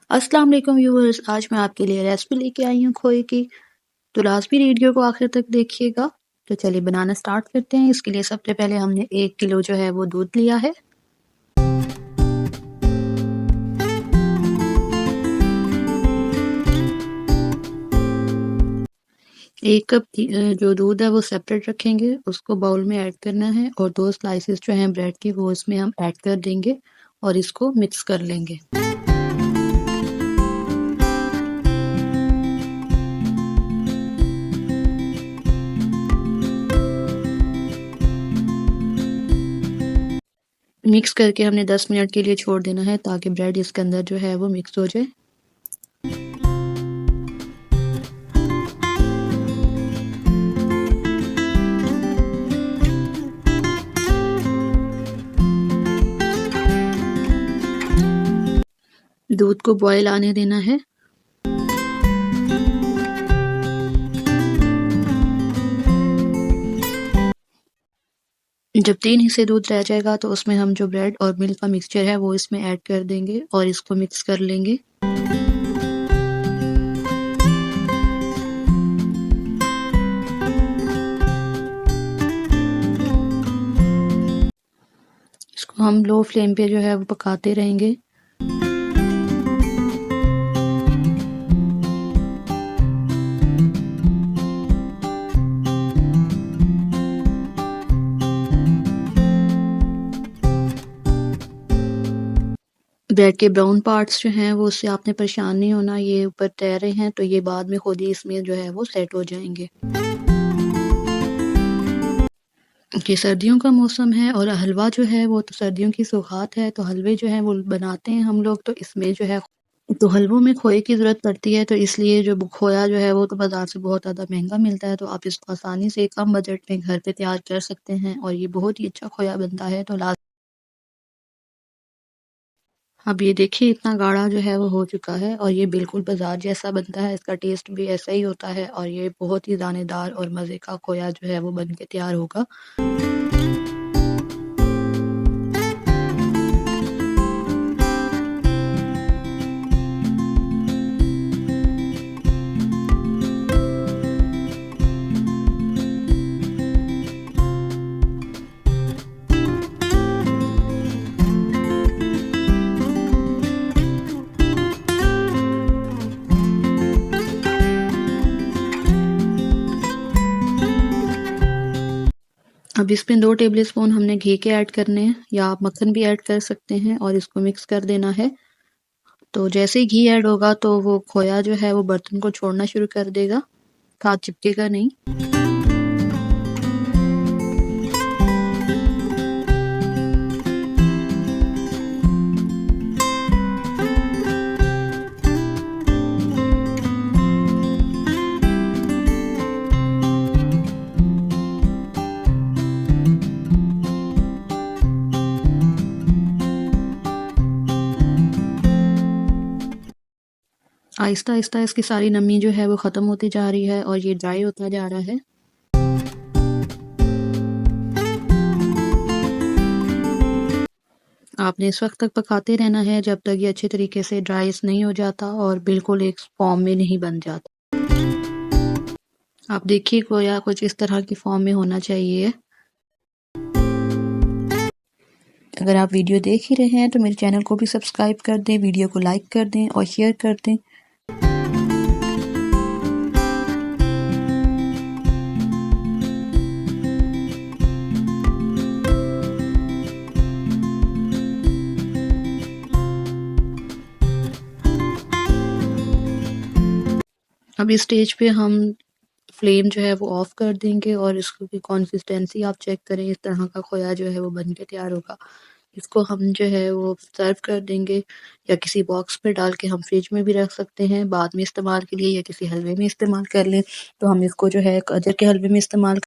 अस्सलाम वालेकुम व्यूअर्स, आज मैं आपके लिए रेसिपी लेके आई हूँ खोए की। तो लाजमी वीडियो को आखिर तक देखिएगा। तो चलिए बनाना स्टार्ट करते हैं। इसके लिए सबसे पहले हमने 1 किलो जो है वो दूध लिया है। 1 कप जो दूध है वो सेपरेट रखेंगे, उसको बाउल में ऐड करना है और 2 स्लाइसेस जो हैं ब्रेड के वो इसमें हम ऐड कर देंगे और इसको मिक्स कर लेंगे। मिक्स करके हमने 10 मिनट के लिए छोड़ देना है ताकि ब्रेड इसके अंदर जो है वो मिक्स हो जाए। दूध को बॉयल आने देना है। जब 3 हिस्से दूध रह जाएगा तो उसमें हम जो ब्रेड और मिल्क का मिक्सचर है वो इसमें ऐड कर देंगे और इसको मिक्स कर लेंगे। इसको हम लो फ्लेम पे जो है वो पकाते रहेंगे। ब्रेड के ब्राउन पार्ट्स जो हैं वो उससे आपने परेशान नहीं होना, ये ऊपर तैर रहे हैं तो ये बाद में खुद ही इसमें जो है वो सेट हो जाएंगे। ये सर्दियों का मौसम है और हलवा जो है वो तो सर्दियों की सौगात है, तो हलवे जो है वो बनाते हैं हम लोग। तो इसमें जो है तो हलवों में खोए की ज़रूरत पड़ती है, तो इसलिए जो खोया जो है वो तो बाज़ार से बहुत ज़्यादा महंगा मिलता है, तो आप इसको आसानी से कम बजट में घर पे तैयार कर सकते हैं और ये बहुत ही अच्छा खोया बनता है। तो अब ये देखिए इतना गाढ़ा जो है वो हो चुका है और ये बिल्कुल बाजार जैसा बनता है, इसका टेस्ट भी ऐसा ही होता है और ये बहुत ही दानेदार और मज़े का खोया जो है वो बन के तैयार होगा। अब इसमें 2 टेबलस्पून हमने घी के ऐड करने हैं या आप मक्खन भी ऐड कर सकते हैं और इसको मिक्स कर देना है। तो जैसे ही घी ऐड होगा तो वो खोया जो है वो बर्तन को छोड़ना शुरू कर देगा, हाथ चिपकेगा नहीं। आहिस्ता-आहिस्ता इसकी सारी नमी जो है वो ख़त्म होती जा रही है और ये ड्राई होता जा रहा है। आपने इस वक़्त तक पकाते रहना है जब तक ये अच्छे तरीके से ड्राइस नहीं हो जाता और बिल्कुल एक फॉर्म में नहीं बन जाता। आप देखिए खोया कुछ इस तरह की फॉर्म में होना चाहिए। अगर आप वीडियो देख ही रहे हैं तो मेरे चैनल को भी सब्सक्राइब कर दें, वीडियो को लाइक कर दें और शेयर कर दें। अब इस स्टेज पे हम फ्लेम जो है वो ऑफ कर देंगे और इसको की कंसिस्टेंसी आप चेक करें, इस तरह का खोया जो है वो बन के तैयार होगा। इसको हम जो है वो सर्व कर देंगे या किसी बॉक्स में डाल के हम फ्रिज में भी रख सकते हैं बाद में इस्तेमाल के लिए, या किसी हलवे में इस्तेमाल कर लें। तो हम इसको जो है गाजर के हलवे में इस्तेमाल